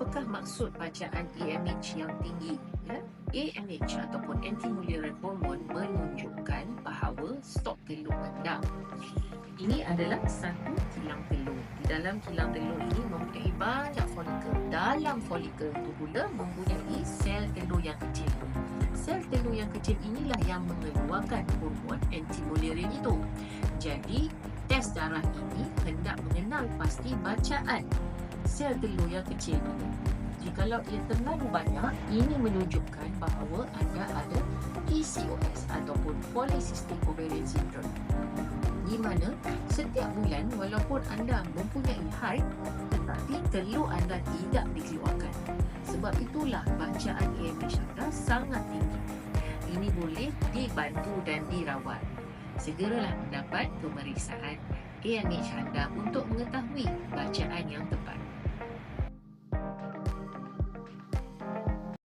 Apakah maksud bacaan AMH yang tinggi? Ya? AMH ataupun anti-mullerian hormone menunjukkan bahawa stok telur anda. Ini adalah satu kilang telur. Di dalam kilang telur ini mempunyai banyak folikel. Dalam folikel itu pula mempunyai sel telur yang kecil. Sel telur yang kecil inilah yang mengeluarkan hormon anti-mullerian itu. Jadi, tes darah ini hendak mengenal pasti bacaan sel telur yang kecil ini. Jikalau ia terlalu banyak, ini menunjukkan bahawa anda ada PCOS ataupun Polycystic Ovarian Syndrome, di mana setiap bulan walaupun anda mempunyai haid, tetapi telur anda tidak dikeluarkan. Sebab itulah bacaan AMH anda sangat tinggi. Ini boleh dibantu dan dirawat. Segeralah mendapat pemeriksaan AMH anda untuk mengetahui bacaan yang tepat.